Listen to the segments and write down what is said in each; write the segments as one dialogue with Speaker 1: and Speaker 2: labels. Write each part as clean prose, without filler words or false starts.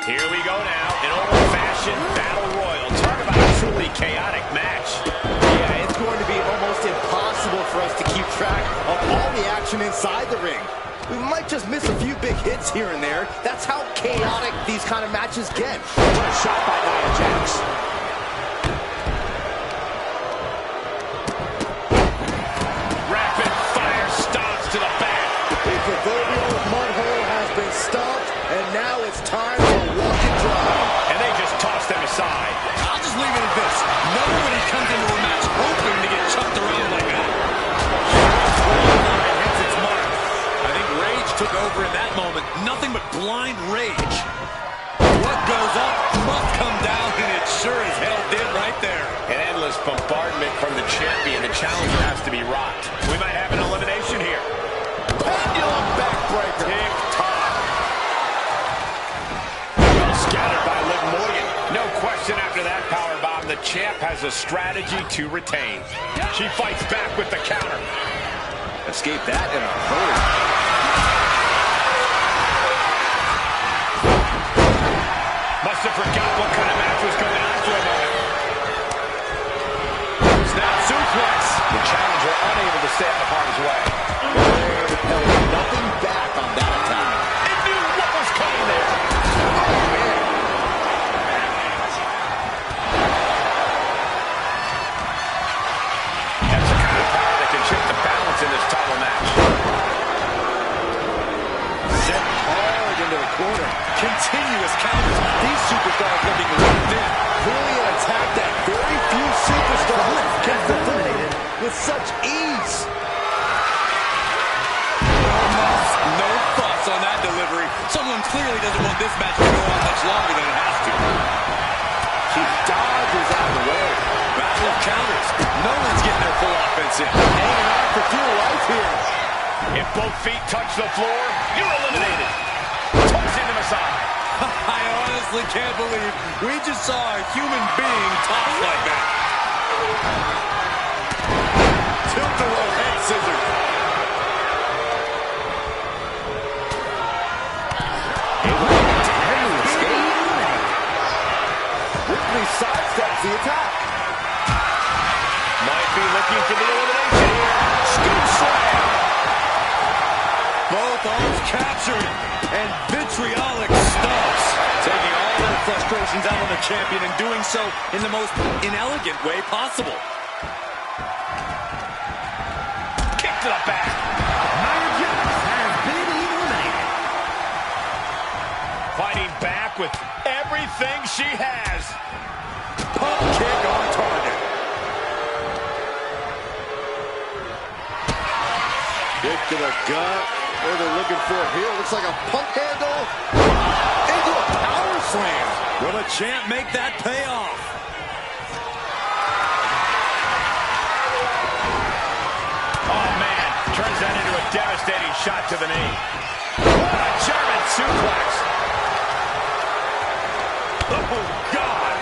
Speaker 1: Here we go now, an old-fashioned battle royal. Talk about a truly chaotic match.
Speaker 2: Yeah, it's going to be almost impossible for us to keep track of all the action inside the ring. We might just miss a few big hits here and there. That's how chaotic these kind of matches get. What a shot by Nia Jax.
Speaker 1: Rapid fire stomps to the back.
Speaker 2: The proverbial mud hole has been stomped, and now it's time to walk it dry.
Speaker 1: And they just toss them aside.
Speaker 3: I'll just leave it at this. Nobody comes into a match hoping to get chucked around like that. It hits its mark. I think rage took over in that moment. Nothing but blind rage. What goes up must come down, and it sure as hell did right there.
Speaker 1: An endless bombardment from the champion. The challenger has to be rocked. We might have an elimination here.
Speaker 2: Pendulum backbreaker.
Speaker 1: Tick-tock. Well scattered by Liv Morgan. No question after that powerbomb, the champ has a strategy to retain. She fights back with the counter.
Speaker 2: Escape that in a hurry.
Speaker 1: Must have forgotten what kind of match was going on for a moment. Snap suplex. The challenger unable to stay out of harm's way.
Speaker 2: Nothing back on that attack.
Speaker 1: It knew what was coming there.
Speaker 2: Oh, man.
Speaker 1: That's the kind of power that can shift the balance in this title match.
Speaker 2: Set hard into the corner. Continuous counters. These superstars looking locked in. Clearly an attack that very few superstars can fulfill with such ease.
Speaker 3: No fuss on that delivery. Someone clearly doesn't want this match to go on much longer than it has to.
Speaker 2: She dodges out of the way.
Speaker 3: Battle of counters. No one's getting their full offense in.
Speaker 2: Hanging on for dear life here.
Speaker 1: If both feet touch the floor, you're eliminated. Tossing them aside.
Speaker 3: I honestly can't believe we just saw a human being tossed like that.
Speaker 2: Tilt-a-roll head scissors. Ripley sidesteps the attack.
Speaker 1: Might be looking for the elimination here. Scoop slam.
Speaker 3: Both arms captured and vitriolic stomps. Taking all their frustrations out on the champion and doing so in the most inelegant way possible.
Speaker 1: Kick to the back.
Speaker 4: Nia Jax has been eliminated.
Speaker 1: Fighting back with everything she has.
Speaker 2: Pump kick on target. Kick to the gut. What they're looking for here looks like a pump handle into a power slam.
Speaker 3: Will the champ make that pay off?
Speaker 1: Oh, man. Turns that into a devastating shot to the knee. What a German suplex. Oh, God.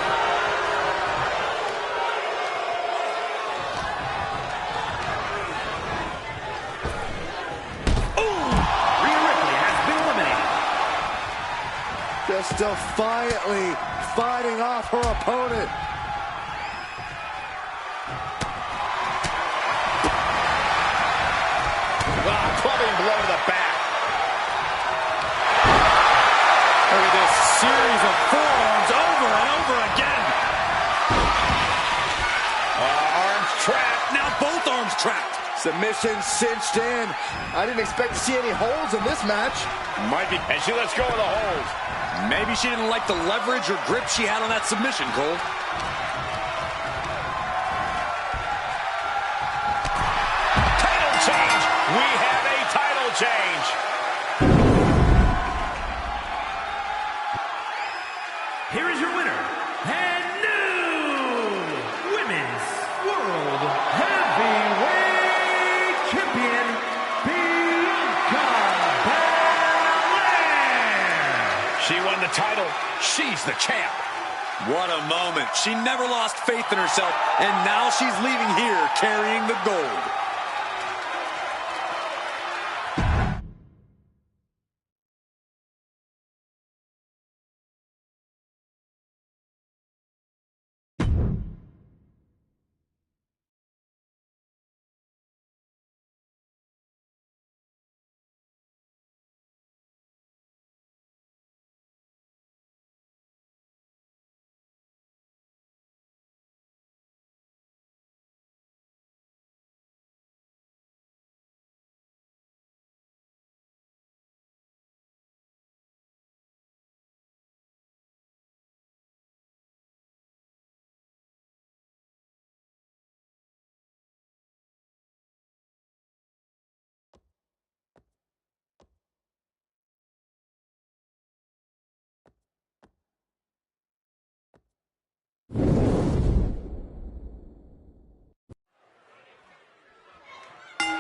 Speaker 4: Rhea Ripley has been eliminated.
Speaker 2: Just defiantly fighting off her opponent.
Speaker 1: Clubbing blow to the back.
Speaker 3: Look at this series of forearms over and over again.
Speaker 1: Arms trapped.
Speaker 3: Now both arms trapped.
Speaker 2: Submission cinched in. I didn't expect to see any holes in this match.
Speaker 1: Might be. And she lets go of the hold.
Speaker 3: Maybe she didn't like the leverage or grip she had on that submission, Cole.
Speaker 1: Title change. We have a title change.
Speaker 4: Here is your winner and new Women's World Heavyweight Champion, Bianca Belair.
Speaker 1: She won the title. She's the champ.
Speaker 3: What a moment. She never lost faith in herself, and now she's leaving here carrying the gold.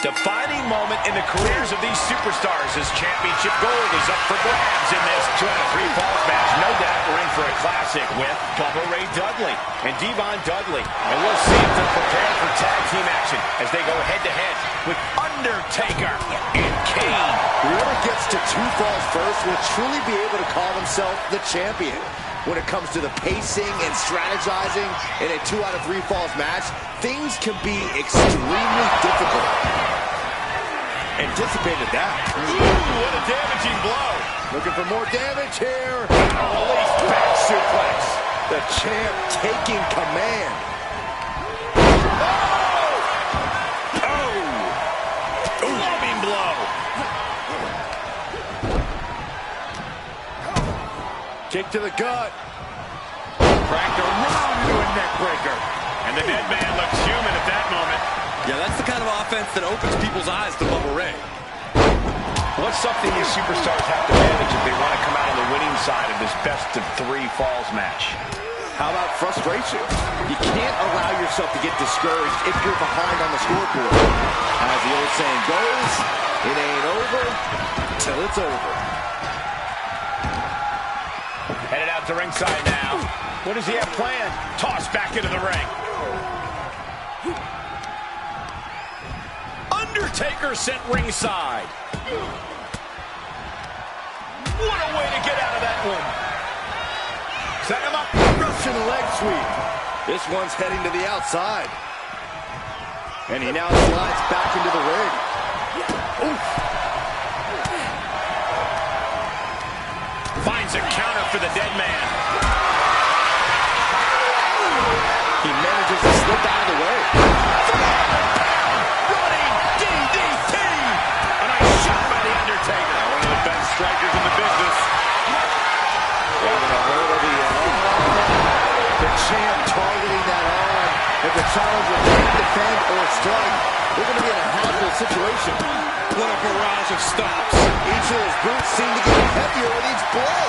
Speaker 1: Defining moment in the careers of these superstars as championship gold is up for grabs in this 2 out of 3 falls match. No doubt we're in for a classic with Bubba Ray Dudley and Devon Dudley. And we'll see if they're prepared for tag team action as they go head-to-head with Undertaker and Kane.
Speaker 2: Whoever gets to 2 falls first will truly be able to call himself the champion. When it comes to the pacing and strategizing in a 2 out of 3 falls match, things can be extremely difficult. Anticipated that.
Speaker 1: Ooh, what a damaging blow.
Speaker 2: Looking for more damage here. Release back suplex. The champ taking command.
Speaker 1: Oh! Loving blow.
Speaker 2: Kick to the gut.
Speaker 1: Cracked around into a neck breaker. And the dead man looks human at that moment.
Speaker 3: Yeah, that's the kind of offense that opens people's eyes to Bubba Ray.
Speaker 1: What's something these superstars have to manage if they want to come out on the winning side of this best-of-3 falls match?
Speaker 2: How about frustration? You can't allow yourself to get discouraged if you're behind on the scoreboard. As the old saying goes, it ain't over till it's over.
Speaker 1: Headed out to ringside now. What does he have planned? Toss back into the ring. Undertaker sent ringside. What a way to get out of that one. Set him up.
Speaker 2: Russian leg sweep. This one's heading to the outside. And he now slides back into the ring. Oof.
Speaker 1: Finds a counter for the dead man.
Speaker 2: He manages to slip out of the way.
Speaker 1: Running DDT. A nice shot by the Undertaker. One of the best strikers in the business.
Speaker 2: Grabbing a hold of the arm. The champ targeting that arm. If the challenger can't defend or strike, they're going to be in a hazardous situation.
Speaker 3: What a barrage of stops.
Speaker 2: Each of his boots seem to get heavier with each blow.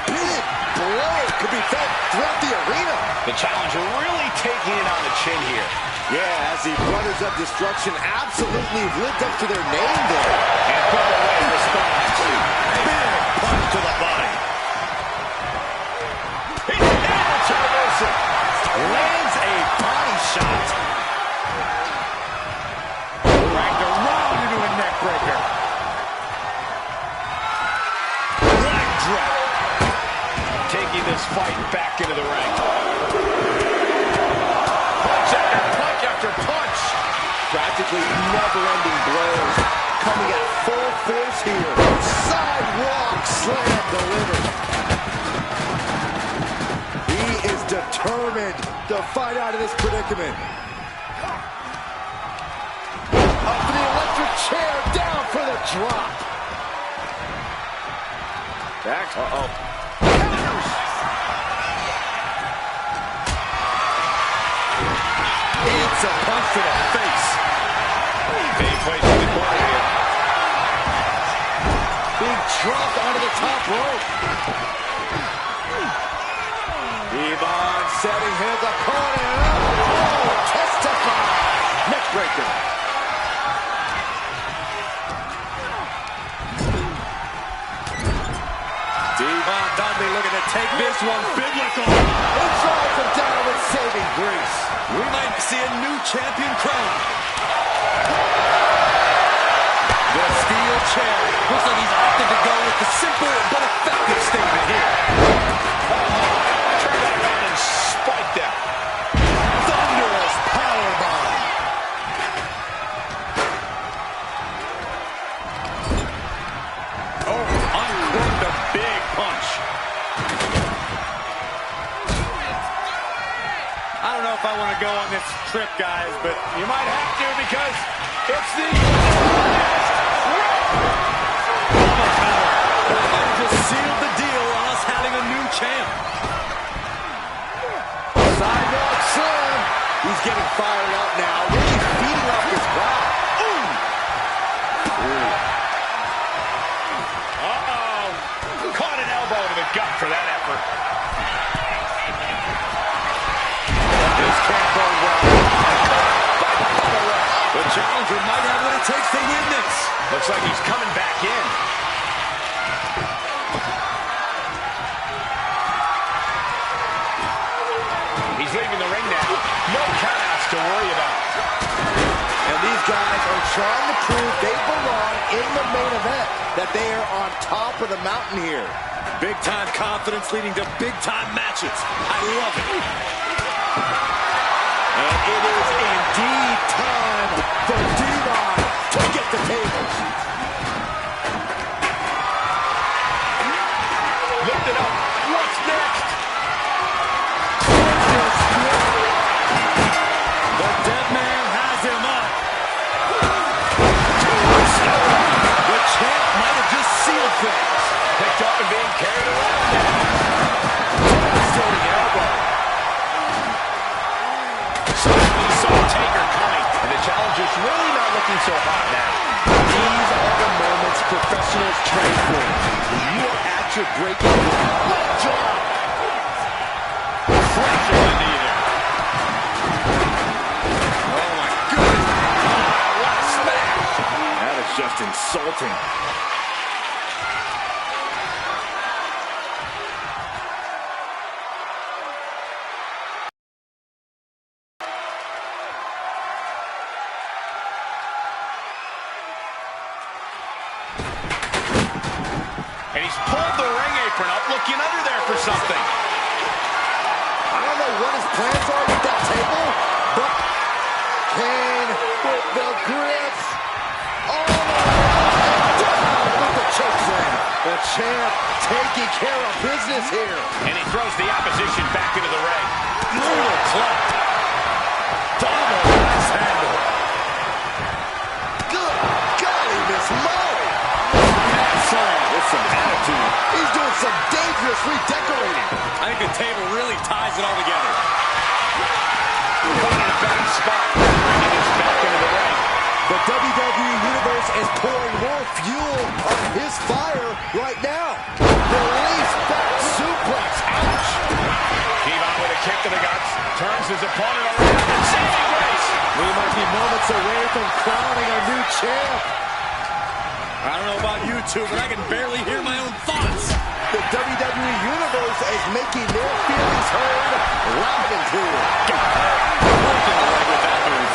Speaker 2: Big blow could be felt throughout the arena.
Speaker 1: The challenger really taking it on the chin here.
Speaker 2: Yeah, as the Brothers of Destruction absolutely lived up to their name there.
Speaker 1: And Bubba Ray responds. Big punch to the body. He's able to reverse it. Lands a body shot. Dragged around into a neck breaker. Leg drop. Taking this fight back into the ring. Punch after punch after punch.
Speaker 2: Practically never-ending blows coming at full force here. Sidewalk slam delivered. He is determined to fight out of this predicament. Up to the electric chair, down for the drop. Back. Uh-oh. Counters. It's a punch to the face.
Speaker 1: Big place in the corner here.
Speaker 2: Being dropped onto the top rope. Devon setting his opponent up. Oh, testify. Neck breaker.
Speaker 3: Devon Dudley looking to take this one biblical.
Speaker 2: He drives him down with saving grace.
Speaker 3: We might see a new champion crown.
Speaker 2: The steel chair.
Speaker 3: Looks like he's opted to go with the simple but effective statement here.
Speaker 1: Turn that around and spike that.
Speaker 2: Thunderous powerbomb.
Speaker 1: Oh, uncorked a big punch.
Speaker 3: I don't know if I want to go on this trip, guys, but
Speaker 1: You might have to because it's the...
Speaker 3: just sealed the deal on us having a new champ.
Speaker 2: Sidewalk slam. He's getting fired up now. Really feeding off this crowd.
Speaker 1: Uh-oh. Caught an elbow to the gut for that effort.
Speaker 2: This can't go well. The challenge
Speaker 3: challenger might have what it takes to win this.
Speaker 1: Looks like he's coming back in. He's leaving the ring now. No countouts to worry about.
Speaker 2: And these guys are trying to prove they belong in the main event, that they are on top of the mountain here.
Speaker 3: Big-time confidence leading to big-time matches. I love it.
Speaker 2: And it is indeed time for Devon to get the tables.
Speaker 1: Lift it up. What's next?
Speaker 3: The dead man has him up. The champ might have just sealed things.
Speaker 1: Picked up and being carried around now. Devastating elbow. So he saw Taker coming, and the challenger's really not looking so hot now.
Speaker 2: These are the moments professionals train for. When you are at your breaking point. What a job!
Speaker 1: Fracture the knee there.
Speaker 3: Oh, my goodness.
Speaker 1: What a smash.
Speaker 2: That is just insulting.
Speaker 1: And he's pulled the ring apron up, looking under there for something.
Speaker 2: I don't know what his plans are with that table, but Kane with the grips. Oh, down with the chokeslam. The champ taking care of business here.
Speaker 1: And he throws the opposition back into the ring.
Speaker 3: Brutal club. Double axe handle.
Speaker 2: Good golly, Miss Molly.
Speaker 3: With some attitude.
Speaker 2: He's doing some dangerous redecorating.
Speaker 3: I think the table really ties it all together.
Speaker 1: Caught in a bad spot. Bringing us back into the ring.
Speaker 2: The WWE Universe is pouring more fuel on his fire right now. Release back suplex. Ouch.
Speaker 1: Devon with a kick to the guts. Turns his opponent around and saving grace.
Speaker 2: We might be moments away from crowning a new champ.
Speaker 3: I don't know about you two, but I can barely hear my own thoughts.
Speaker 2: The WWE Universe is making their feelings heard loud and clear.
Speaker 3: Working the leg with that move.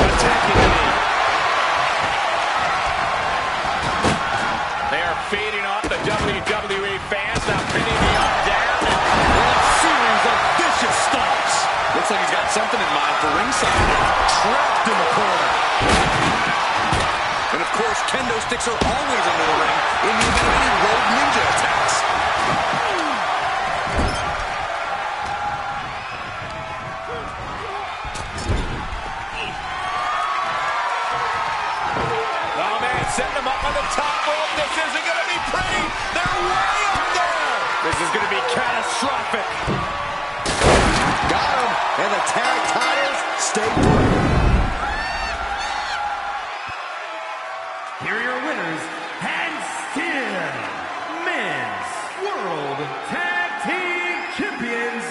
Speaker 1: Attacking the knee. They are feeding off the WWE fans. Now pinning the arm down.
Speaker 3: What a series of vicious stomps. Looks like he's got something in mind for ringside. Trapped in the corner. And of course, kendo sticks are always under the ring in the event of any rogue ninja attacks.
Speaker 1: Oh, man, setting him up on the top rope. This isn't going to be pretty. They're way up there.
Speaker 3: This is going to be catastrophic.
Speaker 2: Got him, and the tag titles stay put.
Speaker 4: Here are your winners, and still Men's World Tag Team Champions,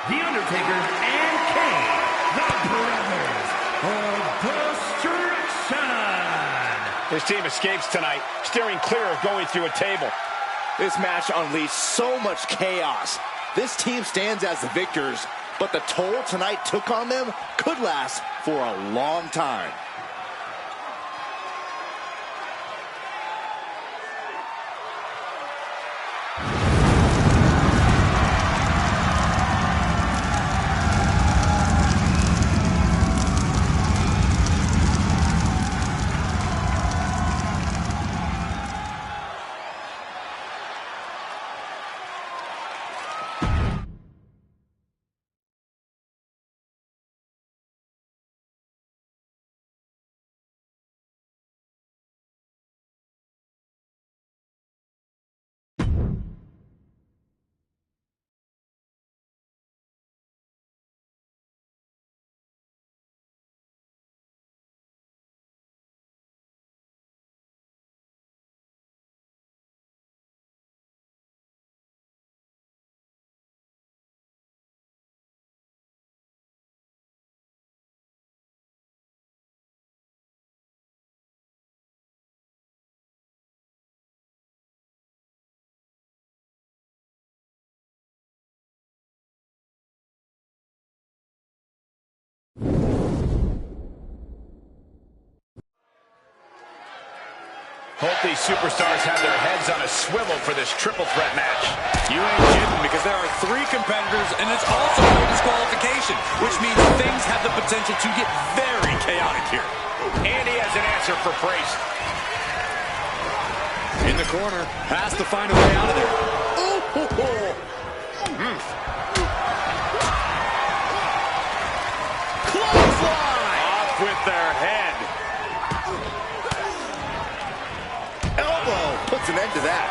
Speaker 4: The Undertaker and Kane, the Brothers of Destruction.
Speaker 1: This team escapes tonight, steering clear of going through a table.
Speaker 2: This match unleashed so much chaos. This team stands as the victors, but the toll tonight took on them could last for a long time.
Speaker 1: Hope these superstars have their heads on a swivel for this triple threat match.
Speaker 3: You ain't kidding, because there are 3 competitors, and it's also no disqualification, which means things have the potential to get very chaotic here.
Speaker 1: And he has an answer for Priest.
Speaker 3: In the corner, has to find a way out of there.
Speaker 1: Clothesline! Off with their head.
Speaker 2: Puts an end to that.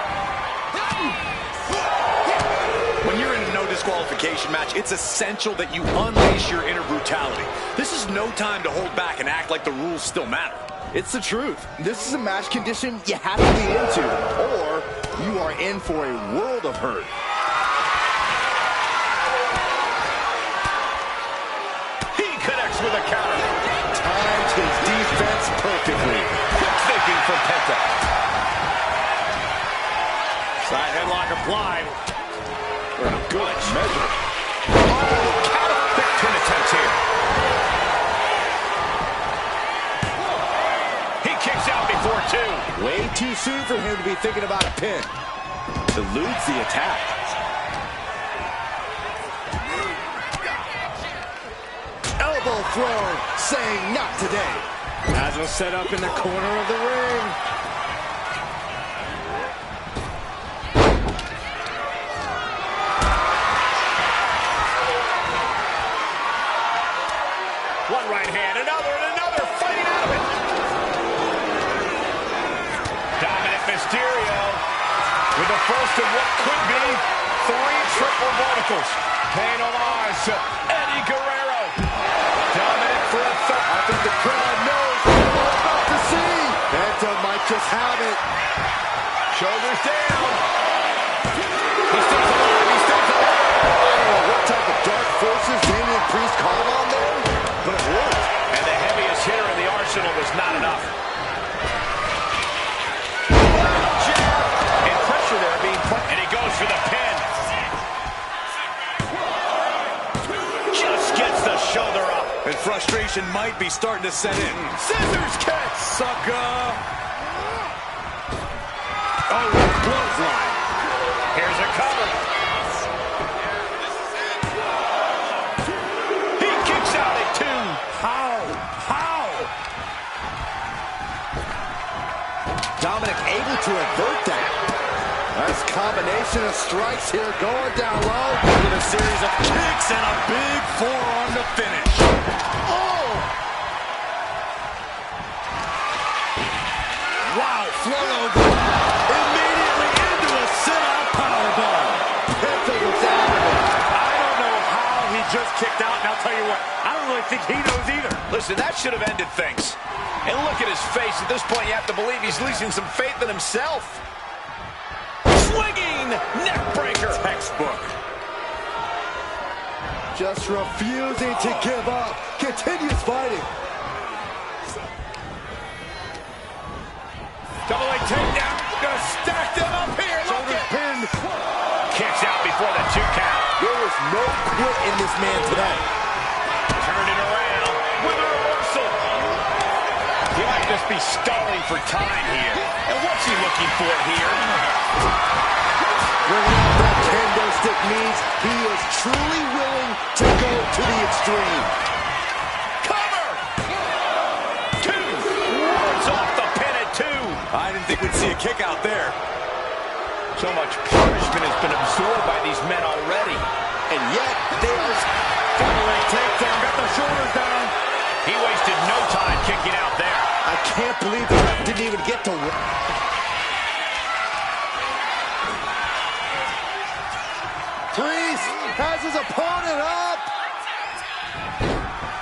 Speaker 3: When you're in a no disqualification match, it's essential that you unleash your inner brutality. This is no time to hold back and act like the rules still matter.
Speaker 2: It's the truth. This is a match condition you have to be into, or you are in for a world of hurt.
Speaker 1: He connects with a counter.
Speaker 2: Timed his defense perfectly.
Speaker 1: Quick thinking from Penta.
Speaker 3: Side headlock applied.
Speaker 2: For a good measure.
Speaker 1: Oh, counter. Quick pin attempts here. He kicks out before 2.
Speaker 2: Way too soon for him to be thinking about a pin. Eludes the attack. Elbow thrown, saying not today. As a set up in the corner of the ring.
Speaker 1: One right hand, another, and another, fighting out of it. Dominant Mysterio with the first of what could be 3 triple verticals. Paying homage to Eddie Guerrero. Dominant for a third.
Speaker 2: I think the crowd knows what we're about to see. Penta might just have it.
Speaker 1: Shoulders down. He stays alive, he stays alive.
Speaker 2: I don't know what type of dark forces Damian Priest called on there, but it worked.
Speaker 1: And the heaviest hitter in the arsenal was not enough. Jab. And pressure there being put. And he goes for the pin. Just gets the shoulder up.
Speaker 3: And frustration might be starting to set in.
Speaker 1: Scissors kick.
Speaker 3: Sucker. Oh, clothesline.
Speaker 1: Here's a cover. He kicks out at 2.
Speaker 3: How?
Speaker 2: Dominic able to avert that. Nice combination of strikes here, going down low.
Speaker 3: With a series of kicks and a big forearm to finish.
Speaker 2: Oh!
Speaker 3: Wow, float over. Immediately into a sit-out powerbomb.
Speaker 2: Penta was out of it.
Speaker 3: I don't know how he just kicked out, and I'll tell you what, I don't really think he knows either.
Speaker 1: Listen, that should have ended things. And look at his face. At this point, you have to believe he's losing some faith in himself. Swinging neck breaker.
Speaker 3: Textbook.
Speaker 2: Just refusing to give up. Continues fighting.
Speaker 1: Double leg takedown. Gonna stack them up here.
Speaker 2: Shoulders pinned.
Speaker 1: Kicks out before the 2 count.
Speaker 2: There is no quit in this man today.
Speaker 1: Turning around with a reversal. He might just be stalling for time here. And what's he looking for here?
Speaker 2: Bringing out that kendo stick means he is truly willing to go to the extreme.
Speaker 1: Cover! 2. Wards off the pin at 2.
Speaker 3: I didn't think we'd see a kick out there.
Speaker 1: So much punishment has been absorbed by these men already.
Speaker 2: And yet, they are...
Speaker 3: Double leg takedown, got the shoulders down.
Speaker 1: He wasted no time kicking out there.
Speaker 2: I can't believe the ref didn't even get to... Priest has his opponent up.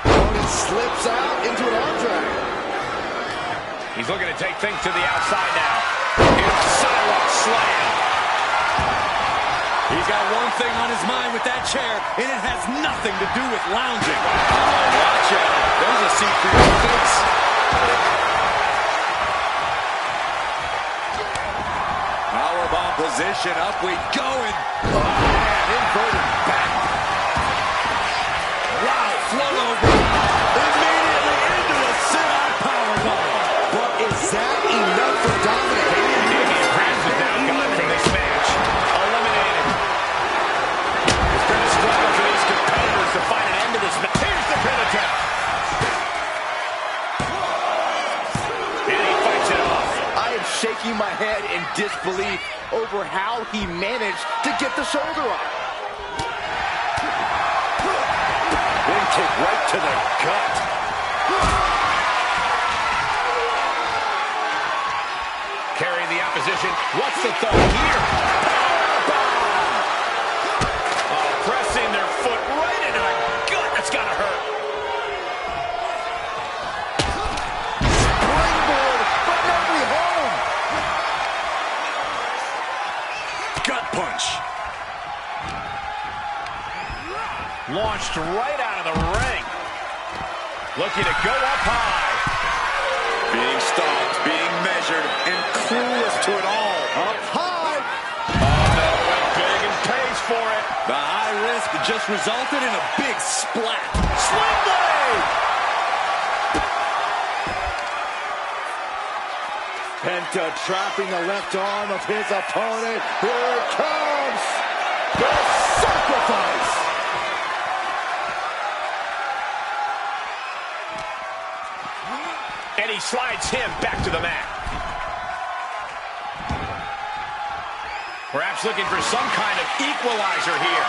Speaker 2: Opponent slips out into an arm drag.
Speaker 1: He's looking to take things to the outside now. Here's a sidewalk slam.
Speaker 3: He's got one thing on his mind with that chair, and it has nothing to do with lounging. Oh, watch out. There's a seat for your face. Powerbomb position, up we go, and inverted back. Wow, float over. Immediately into a sit-out powerbomb.
Speaker 2: But is that enough for Dominic? shaking my head in disbelief over how he managed to get the shoulder up.
Speaker 3: Big kick right to the gut.
Speaker 1: Carrying the opposition. What's the thought here? Oh, pressing their foot right into the gut. That's gotta hurt.
Speaker 2: Springboard, but nobody home.
Speaker 3: Gut punch.
Speaker 1: Launched right out of the ring. Looking to go up high.
Speaker 3: Being stopped, being measured, and clueless to it all.
Speaker 2: Up high.
Speaker 1: Oh, no, went big and pays for it.
Speaker 3: The high risk just resulted in a big splat.
Speaker 1: Sling blade!
Speaker 2: Penta trapping the left arm of his opponent. Here it comes. The sacrifice.
Speaker 1: And he slides him back to the mat. Perhaps looking for some kind of equalizer here.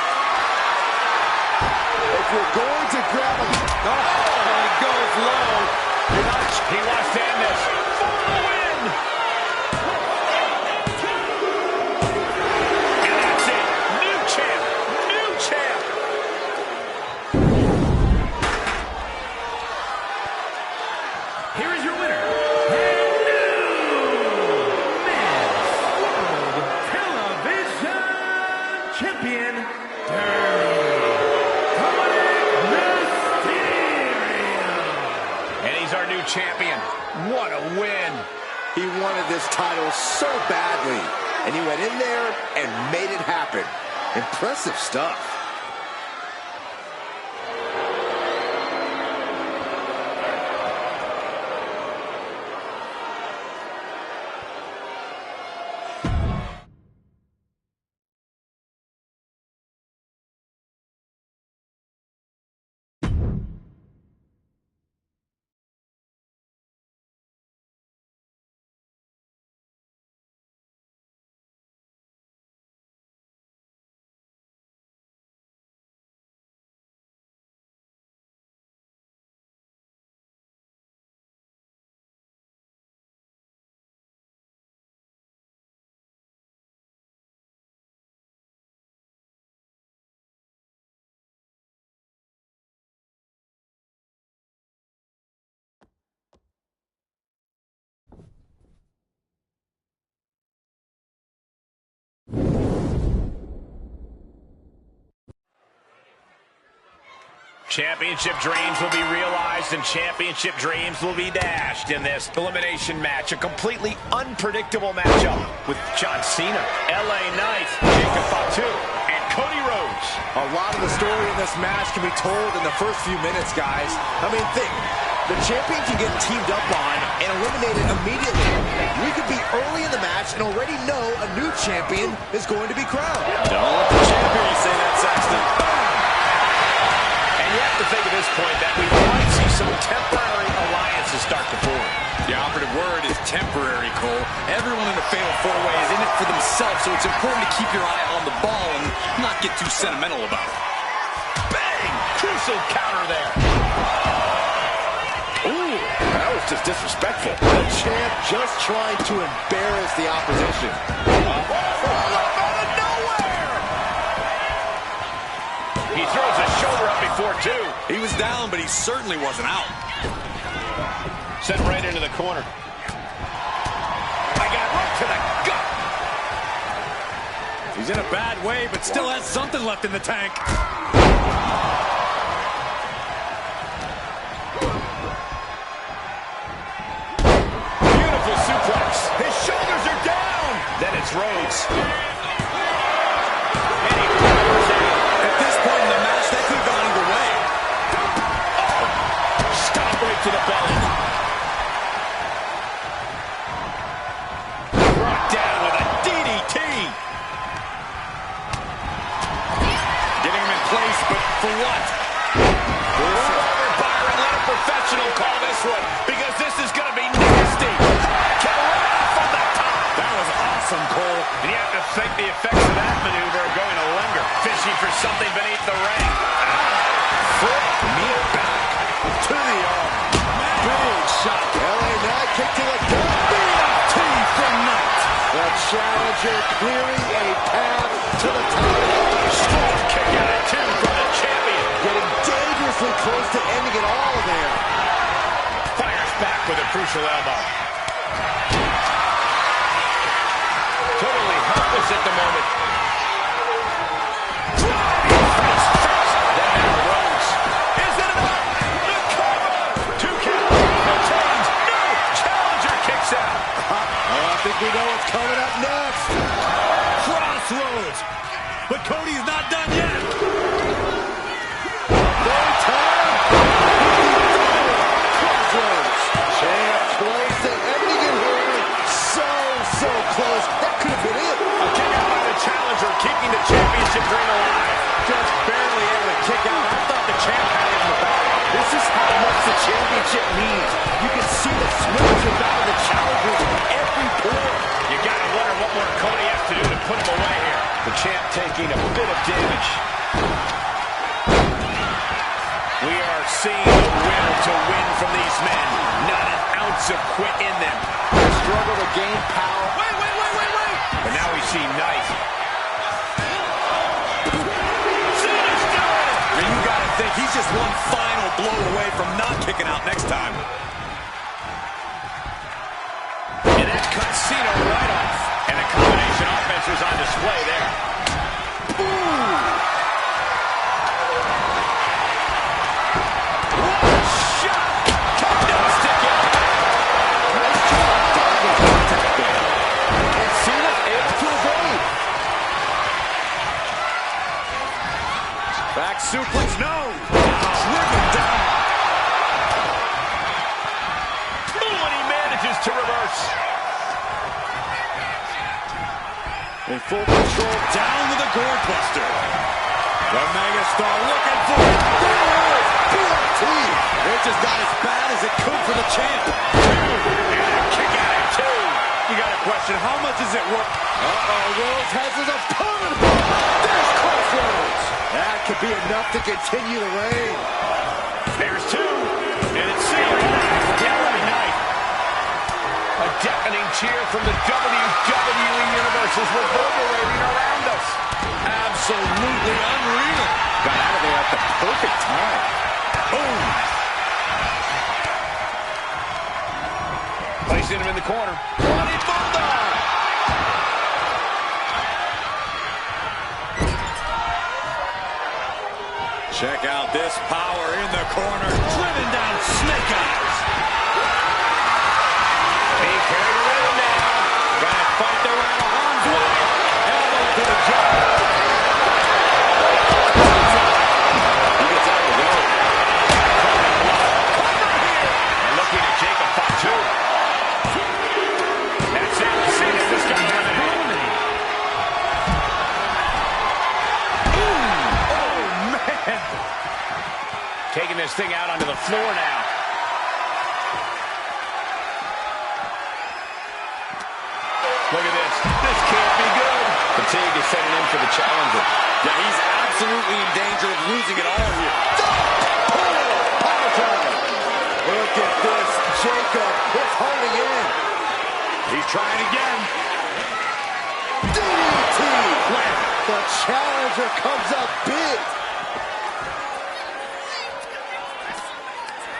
Speaker 2: If you're going to grab a...
Speaker 1: Oh, he goes low. He wants to end this for the win. And that's it. New champ. New champ.
Speaker 4: Here is your winner, and new Men's World Television Champion,
Speaker 1: And he's our new champion. What a win.
Speaker 2: He wanted this title so badly, and he went in there and made it happen. Impressive stuff.
Speaker 1: Championship dreams will be realized and championship dreams will be dashed in this elimination match. A completely unpredictable matchup with John Cena, LA Knight, Jacob Fatu, and Cody Rhodes.
Speaker 2: A lot of the story in this match can be told in the first few minutes, guys. I mean, think. The champion can get teamed up on and eliminated immediately. We could be early in the match and already know a new champion is going to be crowned.
Speaker 3: Don't let the champion say that, Saxton.
Speaker 1: And you have to think at this point that we might see some temporary alliances start to form.
Speaker 3: The operative word is temporary, Cole. Everyone in the Fatal 4-Way is in it for themselves, so it's important to keep your eye on the ball and not get too sentimental about it.
Speaker 1: Bang! Crucial counter there.
Speaker 2: Ooh, that was just disrespectful. The champ just trying to embarrass the opposition.
Speaker 1: Out of nowhere! He throws his shoulder up before two.
Speaker 3: He was down, but he certainly wasn't out.
Speaker 1: Sent right into the corner. I got right to the gut.
Speaker 3: He's in a bad way, but still has something left in the tank.
Speaker 1: Beautiful suplex. His shoulders are down. Then it's Rhodes. And he powers out.
Speaker 3: At this point in the match, that could have gone either way.
Speaker 1: Oh, stop right to the belly. Brought down with a DDT.
Speaker 3: Getting him in place, but for what?
Speaker 1: Byron, let a professional call this one, because this is going to be nasty. Kick right from the top.
Speaker 2: kick to the gut.
Speaker 3: BFT from Knight.
Speaker 2: The challenger clearing a path to the title.
Speaker 1: Strong kick out at 2 from the champion.
Speaker 2: Getting dangerously close to ending it all there.
Speaker 1: Fires back with a crucial elbow. Totally helpless at the moment.
Speaker 2: I think we know what's coming up next.
Speaker 3: Crossroads. But Cody's not done yet.
Speaker 2: No time. Crossroads. Champ close to ending it here. So close. That could have been it.
Speaker 1: A kick out by the challenger, keeping the championship ring alive.
Speaker 2: Just barely able to kick out. I thought the champ had it in the bag. This is how much the championship means. You can see the switch out of the challenger every pore.
Speaker 1: You gotta wonder what more Cody has to do to put him away here. The champ taking a bit of damage. We are seeing the will to win from these men. Not an ounce of quit in them.
Speaker 2: The struggle to gain power.
Speaker 3: Wait.
Speaker 1: But now we see Knight.
Speaker 3: And you gotta think he's just one final blow away from not kicking out next time.
Speaker 1: And that cuts Cena right off. And a combination offense was on display there.
Speaker 2: Ooh. What a shot.
Speaker 1: No stick impact.
Speaker 2: Nice job dodging contact there. And Cena able to evade.
Speaker 3: Back suplex, no! Driven down.
Speaker 1: Ooh, and he manages to reverse.
Speaker 3: In full control, down with a gourd buster. The megastar looking for it.
Speaker 2: BFT.
Speaker 3: It just got as bad as it could for the champ.
Speaker 1: And a kick out at 2.
Speaker 3: You got a question, how much is it worth?
Speaker 2: Rhodes has his opponent. There's Crossroads. That could be enough to continue the reign.
Speaker 1: There's 2. And it's sealed. Every night. A deafening cheer from the WWE Universe is reverberating around us.
Speaker 3: Absolutely unreal.
Speaker 2: Got out of there at the perfect time.
Speaker 3: Boom.
Speaker 1: Placing him in the corner.
Speaker 3: Bloody Bulldog. Check out this power in the corner. Driven down Snake Eyes.
Speaker 1: Being carried around now.
Speaker 3: Gonna fight the rattle. Arms wide. Elbow to the jaw.
Speaker 2: He gets out of the way.
Speaker 1: And looking at Jacob Fatu. That's it. Cena just got eliminated.
Speaker 3: Oh, man.
Speaker 1: Taking this thing out onto the floor now. Look at this. This can't be good. Fatigue is setting in for the challenger.
Speaker 3: Yeah, he's absolutely in danger of losing it all here.
Speaker 2: Power driver. Look at this. Jacob is holding in.
Speaker 3: He's trying again.
Speaker 2: DDT. The challenger comes up big.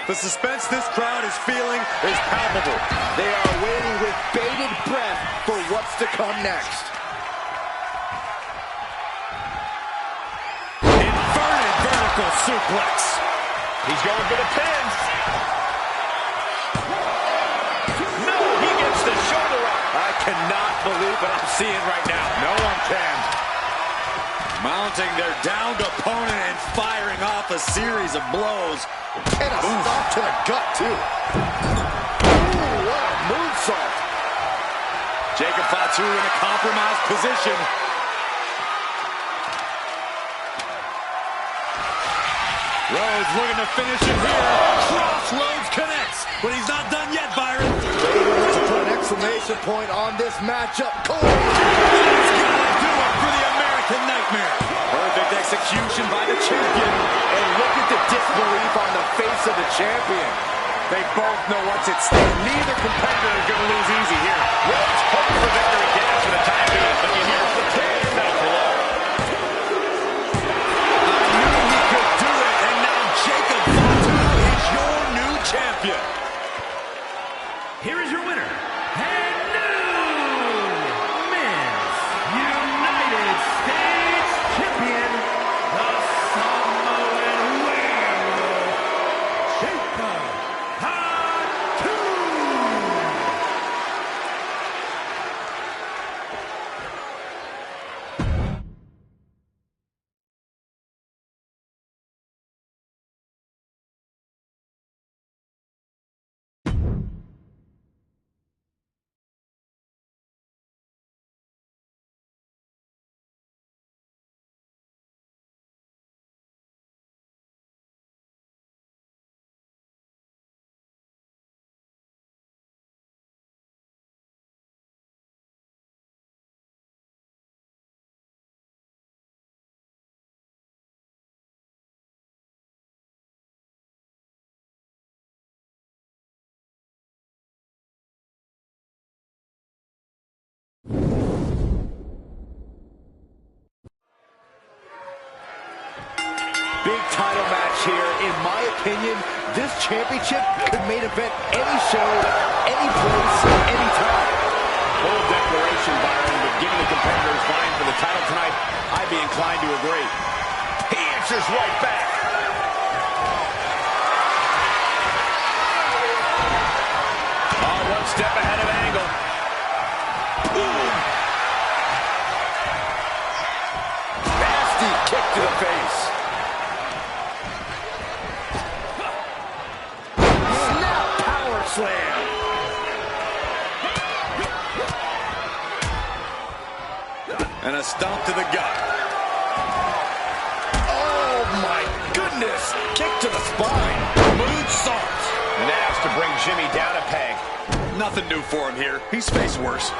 Speaker 3: The suspense this crowd is feeling is palpable.
Speaker 2: They are waiting with bated breath for what's to come next.
Speaker 3: Inverted vertical suplex.
Speaker 1: He's going for the pin. No, he gets the shoulder up.
Speaker 3: I cannot believe what I'm seeing right now. No one can. Mounting their downed opponent and firing off a series of blows.
Speaker 2: And a stop to the gut, too. Ooh, what a moonsault.
Speaker 3: Jacob Fatu in a compromised position. Rhodes looking to finish it here. Crossroads connects, but he's not done yet, Byron.
Speaker 2: Waiting to put an exclamation point on this matchup. Cody.
Speaker 3: That's gotta do it for the American Nightmare. Perfect execution by the champion.
Speaker 2: And look at the disbelief on the face of the champion.
Speaker 3: They both know what's at stake. Neither competitor is going to lose easy here.
Speaker 1: Rhodes hoping for victory gas for the time being, but you hear the pain not below.
Speaker 3: I knew he could do it, and now Jacob Fatu is your new champion.
Speaker 4: Here is your winner, and new Men's United States Champion, the Samoan Werewolf, Jacob Fatu.
Speaker 2: Big title match here. In my opinion, this championship could main event any show, any place, any time.
Speaker 1: Bold declaration, Byron, but given the competitors vying for the title tonight, I'd be inclined to agree. He answers right back. Oh, one step ahead of Angle. Boom.
Speaker 2: Nasty kick to the face. Snap power slam.
Speaker 3: And a stomp to the gut.
Speaker 2: Oh my goodness. Kick to the spine.
Speaker 3: Moonsault.
Speaker 1: Now to bring Jimmy down a peg.
Speaker 3: Nothing new for him here. He's faced worse.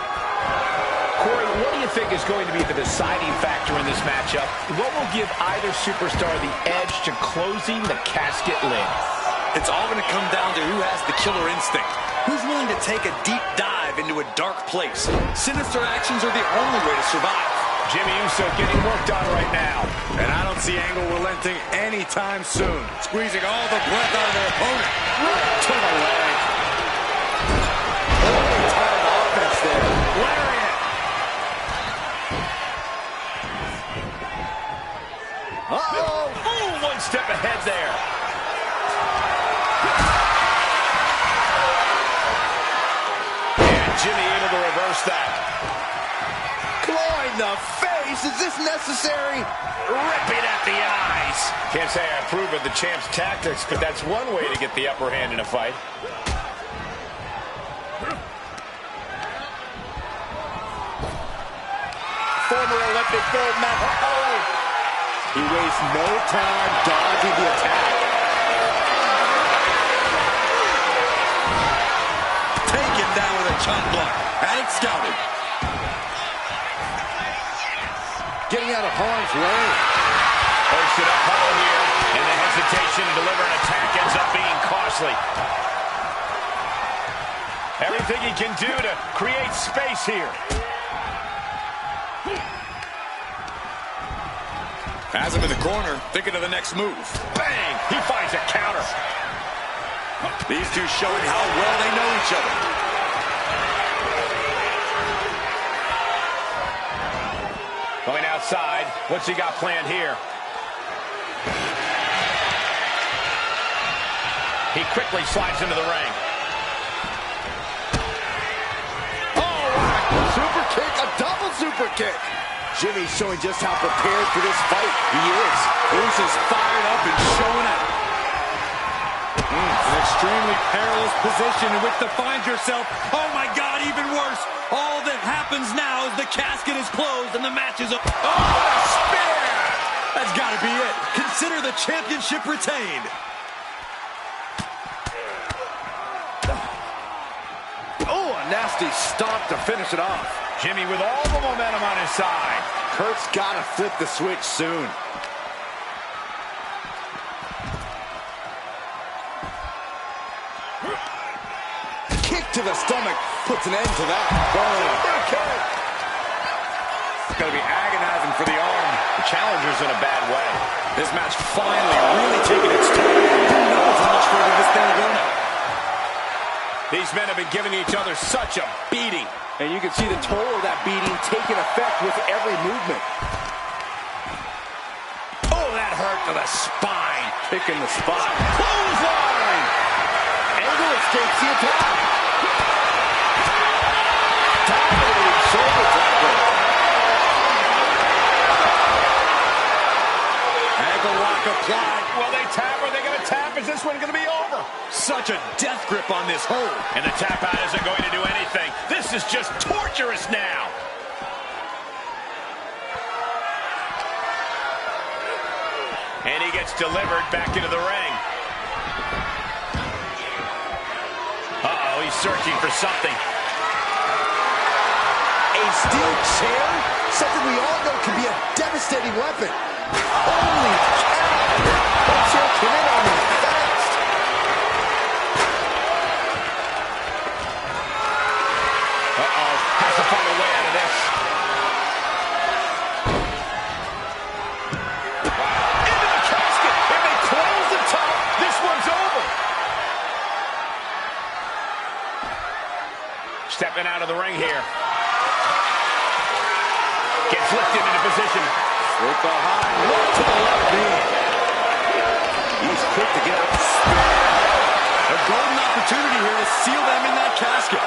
Speaker 1: Corey, what do you think is going to be the deciding factor in this matchup? What will give either superstar the edge to closing the casket lid?
Speaker 3: It's all going to come down to who has the killer instinct. Who's willing to take a deep dive into a dark place? Sinister actions are the only way to survive.
Speaker 1: Jimmy Uso getting worked on right now.
Speaker 3: And I don't see Angle relenting anytime soon. Squeezing all the breath out of their opponent.
Speaker 2: Right to the leg. Oh, time offense there.
Speaker 3: Lariat.
Speaker 2: Uh-oh.
Speaker 1: Ooh, one step ahead there. And Jimmy able to reverse that.
Speaker 2: Claw in the face. Is this necessary?
Speaker 1: Ripping at the eyes. Can't say I approve of the champ's tactics, but that's one way to get the upper hand in a fight.
Speaker 2: Former Olympic gold medal. Uh-oh. He wastes no time dodging the attack.
Speaker 3: Taken down with a chop block. Had it scouted.
Speaker 2: Getting out of harm's way.
Speaker 1: Hoisted up high here, and the hesitation to deliver an attack ends up being costly. Everything he can do to create space here.
Speaker 3: Has him in the corner, thinking of the next move.
Speaker 1: Bang! He finds a counter.
Speaker 3: These two showing how well they know each other.
Speaker 1: Going outside. What's he got planned here? He quickly slides into the ring.
Speaker 2: Oh, what a super kick, a double super kick. Jimmy's showing just how prepared for this fight he is.
Speaker 3: Bruce is fired up and showing out. An extremely perilous position in which to find yourself. Oh my God, even worse. All that happens now is the casket is closed and the match is over. Oh, a spear! That's got to be it. Consider the championship retained.
Speaker 2: Oh, a nasty stomp to finish it off.
Speaker 1: Jimmy with all the momentum on his side.
Speaker 2: Kurt's got to flip the switch soon. Kick to the stomach puts an end to that.
Speaker 3: It's going to be agonizing for the arm.
Speaker 1: The challenger's in a bad way.
Speaker 3: This match finally really taking its toll. Who knows how much further this thing will go now?
Speaker 1: These men have been giving each other such a beating.
Speaker 2: And you can see the toll of that beating taking effect with every movement.
Speaker 1: Oh, that hurt to the spine.
Speaker 2: Picking the spot.
Speaker 1: Clothesline.
Speaker 2: Angle escapes the attack. Dominating shoulder tackle.
Speaker 3: Ankle lock applied.
Speaker 1: Will they tap? Are they going to tap? Is this one going to be over?
Speaker 3: Such a death grip on this hold.
Speaker 1: And the tap out isn't going to do anything. This is just torturous now. And he gets delivered back into the ring. Uh-oh, he's searching for something.
Speaker 2: A steel chair? Something we all know can be a devastating weapon. Holy cow! That chair came in on me fast.
Speaker 1: Uh-oh, has to find a way out of this. Into the casket. If they close the top, this one's over. Stepping out of the ring here. Gets lifted into position.
Speaker 2: With the high, look to the left knee. He's quick to get up.
Speaker 3: A golden opportunity here to seal them in that casket.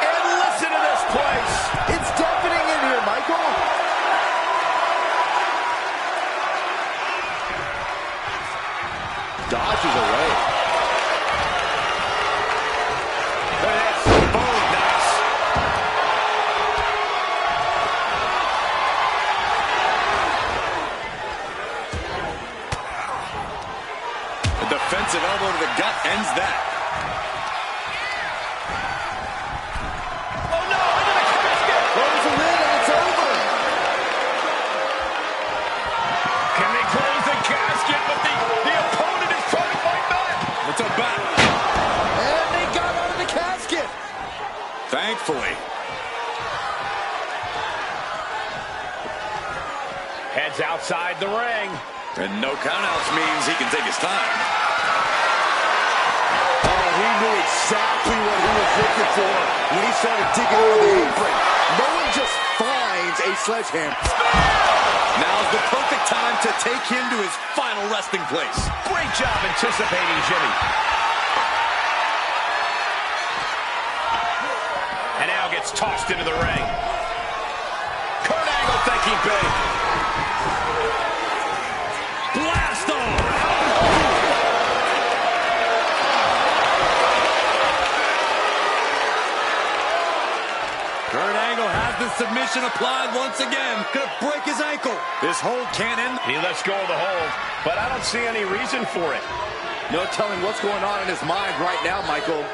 Speaker 1: And listen to this place.
Speaker 2: It's deafening in here, Michael. Dodges away.
Speaker 1: That's boom, nice.
Speaker 3: A defensive elbow to the gut ends that.
Speaker 1: Oh no, into the casket.
Speaker 2: Close the lid and it's over.
Speaker 1: Can they close the casket? But the opponent is trying to fight back.
Speaker 3: It's a back.
Speaker 2: And they got out of the casket.
Speaker 3: Thankfully.
Speaker 1: Heads outside the ring.
Speaker 3: And no countouts means he can take his time.
Speaker 2: Oh, he knew exactly what he was looking for when he started digging under the apron. No one just finds a sledgehammer.
Speaker 3: Now's the perfect time to take him to his final resting place.
Speaker 1: Great job anticipating Jimmy. And now gets tossed into the ring. Kurt Angle thinking big. Blast off!
Speaker 3: Kurt Angle has the submission applied once again. Gonna break his ankle. This hold can't end.
Speaker 1: He lets go of the hold, but I don't see any reason for it.
Speaker 2: No telling what's going on in his mind right now, Michael.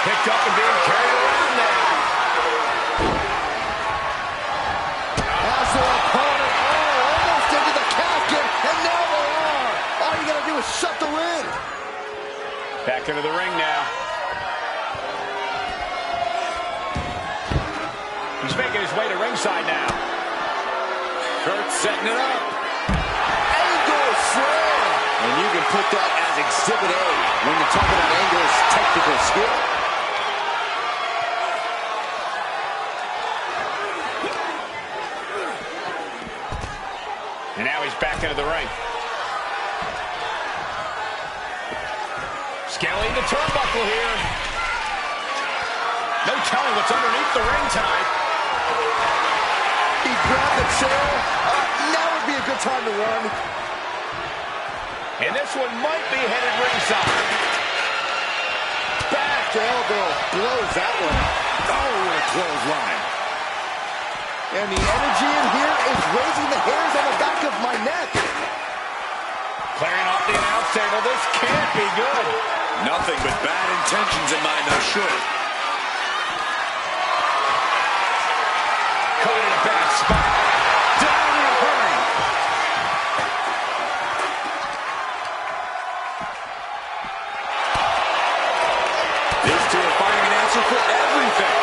Speaker 1: Picked up and being carried around now.
Speaker 2: As their opponent, almost into the casket, and now they are. All you gotta do is shut the lid.
Speaker 1: Back into the ring now. He's making his way to ringside now.
Speaker 3: Kurt setting it up.
Speaker 2: Angle slam. And you can put that as Exhibit A when you're talking about Angle's technical skill.
Speaker 1: And now he's back into the ring. Scaling the turnbuckle here. No telling what's underneath the ring tide.
Speaker 2: He grabbed the chair. Now would be a good time to run.
Speaker 1: And this one might be headed ringside.
Speaker 2: Back elbow blows that one.
Speaker 3: Oh, what a clothesline.
Speaker 2: And the energy in here is raising the hairs on the back of my neck.
Speaker 1: Clearing off the announce table. This can't be good.
Speaker 3: Nothing but bad intentions in mind, I'm sure.
Speaker 1: Caught in a bad spot. Down in a hurry.
Speaker 3: answer for everything.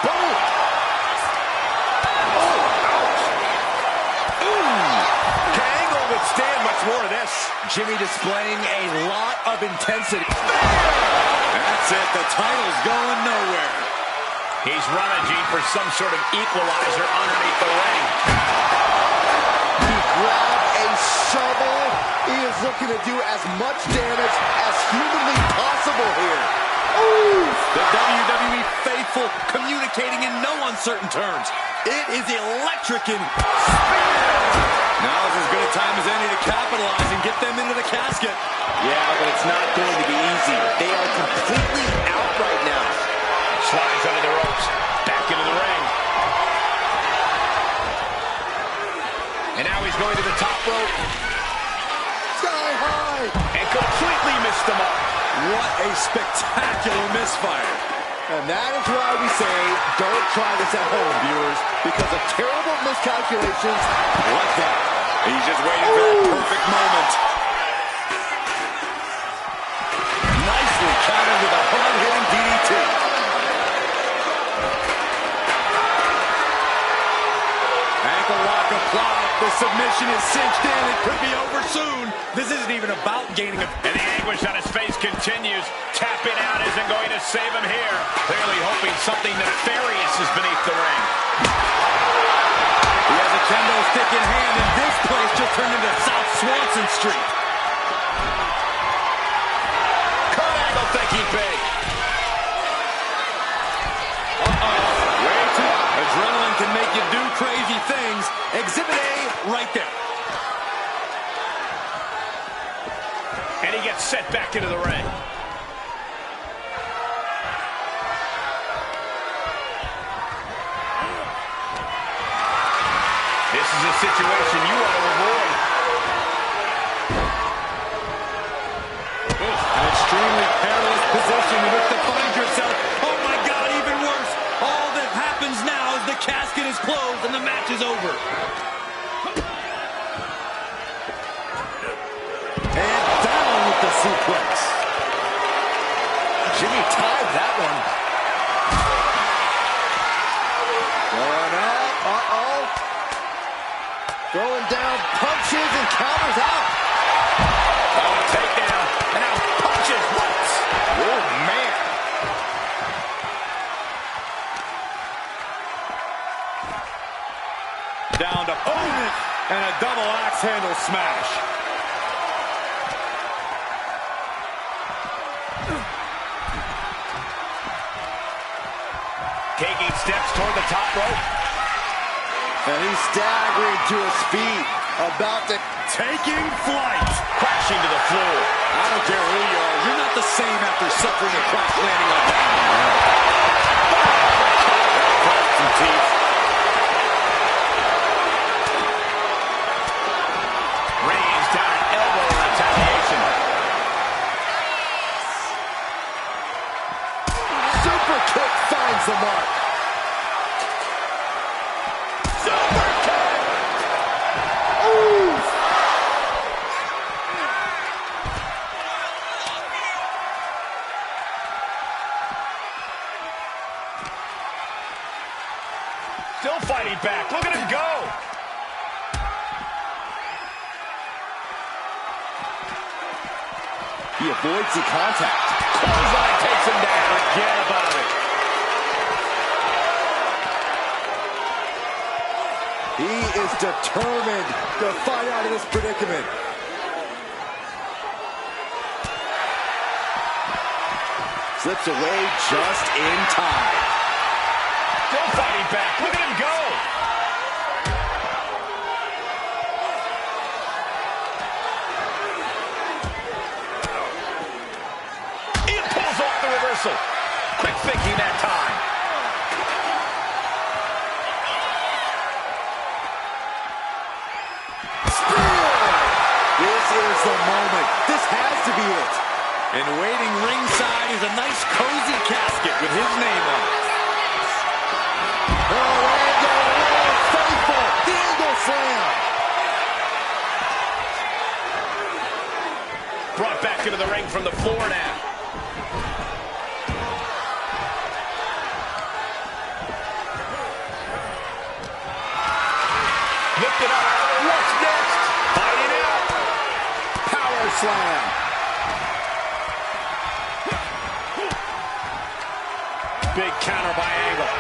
Speaker 2: Boom! Oh, ouch! Ooh!
Speaker 1: Can Angle withstand much more of this?
Speaker 2: Jimmy displaying a lot of intensity.
Speaker 3: That's it. The title's going nowhere.
Speaker 1: He's rummaging for some sort of equalizer underneath the ring.
Speaker 2: He grabbed a shovel. He is looking to do as much damage as humanly possible here. Ooh!
Speaker 3: The WWE faithful communicating in no uncertain terms. It is electric and now is as good a time as any to capitalize and get them into the casket.
Speaker 2: Yeah, but it's not going to be easy. They are completely out right now.
Speaker 1: Slides under the ropes. Back into the ring. And now he's going to the top rope.
Speaker 2: Sky high.
Speaker 1: And completely missed him up.
Speaker 3: What a spectacular misfire.
Speaker 2: And that is why we say, don't try this at home, viewers, because of terrible miscalculations like that.
Speaker 3: He's just waiting for that perfect moment. Nicely countered with a hard-hitting DDT. Ankle lock applied. The submission is cinched in. It could be over soon. This isn't even about gaining a...
Speaker 1: And the anguish on his face continues. Tapping out isn't going to save him here. Clearly hoping something nefarious is beneath the ring.
Speaker 3: He has a kendo stick in hand, and this place just turned into South Swanson Street.
Speaker 1: Kurt Angle thinking big.
Speaker 3: Way too... Adrenaline can make you do crazy things. Exhibit A right there.
Speaker 1: And he gets set back into the ring. This is a situation you want to avoid.
Speaker 3: An extremely perilous position in which to find yourself. Oh my God, even worse. All that happens now is the casket is closed and the match is over. And down with the suplex.
Speaker 2: Jimmy tied that one. Going up. Uh-oh. Throwing down punches and counters out.
Speaker 1: Oh, takedown. And now punches once. Oh, man.
Speaker 3: Down to opponent and a double axe handle smash.
Speaker 1: Taking steps toward the top rope.
Speaker 2: And he's staggering to his feet. About to...
Speaker 3: Taking flight.
Speaker 1: Crashing to the floor.
Speaker 3: I don't care who you are. You're not the same after suffering a crash landing like that. Some teeth.
Speaker 1: Raised down an elbow in retaliation.
Speaker 2: Super kick finds the mark.
Speaker 1: Super kick.
Speaker 2: Ooh.
Speaker 1: Still fighting back. Look at him go.
Speaker 2: He avoids the contact.
Speaker 1: Clothesline takes him down. Forget about it.
Speaker 2: He is determined to fight out of this predicament. Slips away just in time.
Speaker 1: Still fighting back. Look at him go. He pulls off the reversal. Quick thinking that time.
Speaker 2: This is the moment. This has to be it.
Speaker 3: And waiting ringside is a nice cozy casket with his name on it.
Speaker 2: Oh, Angle, faithful. The Angle slam.
Speaker 1: back into the ring from the floor now. Lifted up. What's next? Fighting out. Power slam. Big counter by Angle.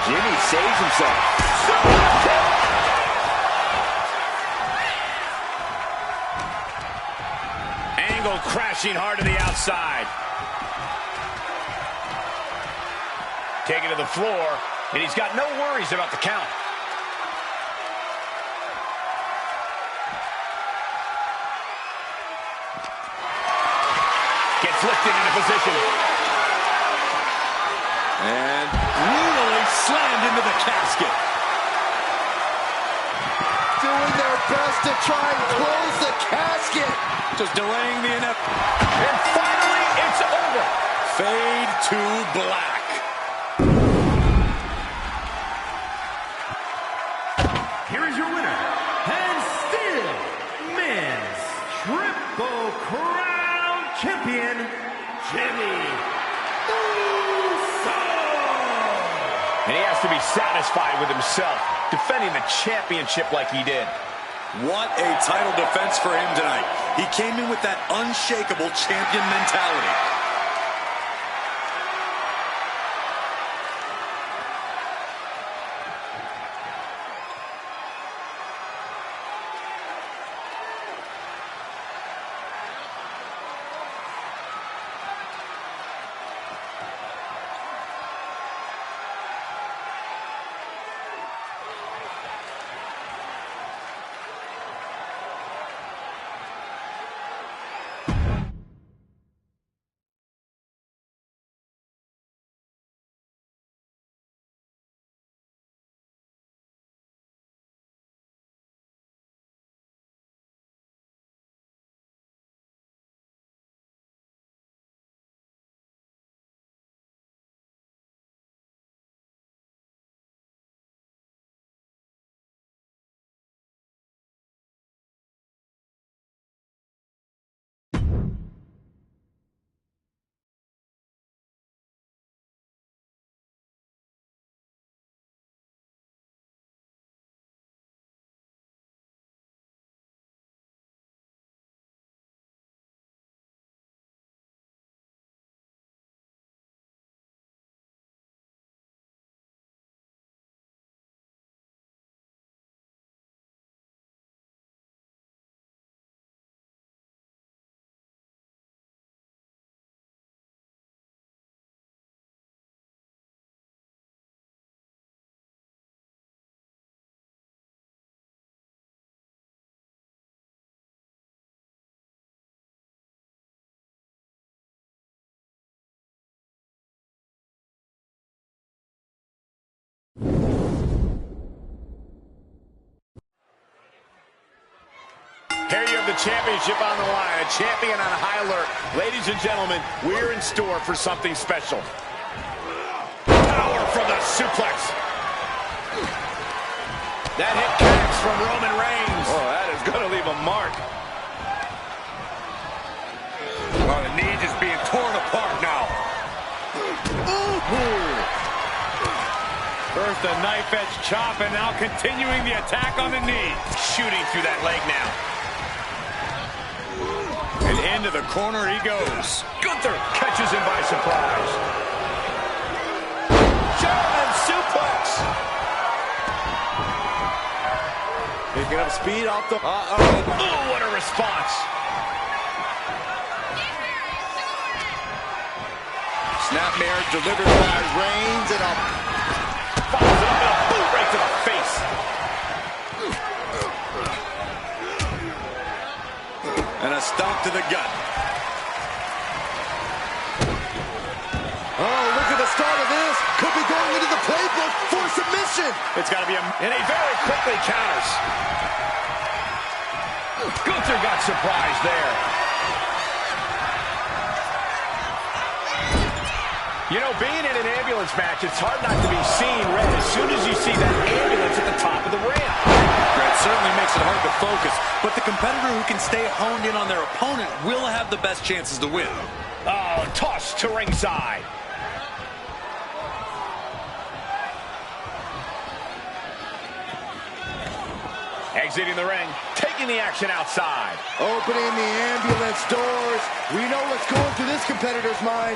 Speaker 2: Jimmy saves himself.
Speaker 1: Angle crashing hard to the outside. Taken to the floor, and he's got no worries about the count. Gets lifted into position.
Speaker 3: And brutally slammed into the casket.
Speaker 2: Doing their best to try and close the casket.
Speaker 3: Just delaying the inevitable.
Speaker 1: And finally, it's over.
Speaker 3: Fade to black.
Speaker 4: Here is your winner, and still men's Triple Crown champion, Jimmy Uso.
Speaker 1: And he has to be satisfied with himself, defending the championship like he did.
Speaker 3: What a title defense for him tonight. He came in with that unshakable champion mentality.
Speaker 1: Here you have the championship on the line, a champion on high alert. Ladies and gentlemen, we're in store for something special. Power from the suplex. That hit connects from Roman Reigns. Oh, that is going to leave a mark.
Speaker 3: Oh, the knee just being torn apart now. First a knife-edge chop, and now continuing the attack on the knee.
Speaker 1: Shooting through that leg now.
Speaker 3: And into the corner he goes.
Speaker 1: Gunther catches him by surprise. German suplex.
Speaker 2: Picking up speed off the...
Speaker 1: Oh, what a response.
Speaker 2: Snapmare delivered by Reigns, and a...
Speaker 1: Follows it up in a boot right to the face.
Speaker 3: And a stomp to the gut.
Speaker 2: Oh, look at the start of this. Could be going into the playbook for submission.
Speaker 1: It's got to be a... And he very quickly counters. Gunther got surprised there. You know, being in an ambulance match, it's hard not to be seeing red as soon as you see that ambulance at the top of the ramp.
Speaker 3: That certainly makes it hard to focus, but but the competitor who can stay honed in on their opponent will have the best chances to win.
Speaker 1: Oh, toss to ringside. Exiting the ring, taking the action outside.
Speaker 2: Opening the ambulance doors. We know what's going through this competitor's mind.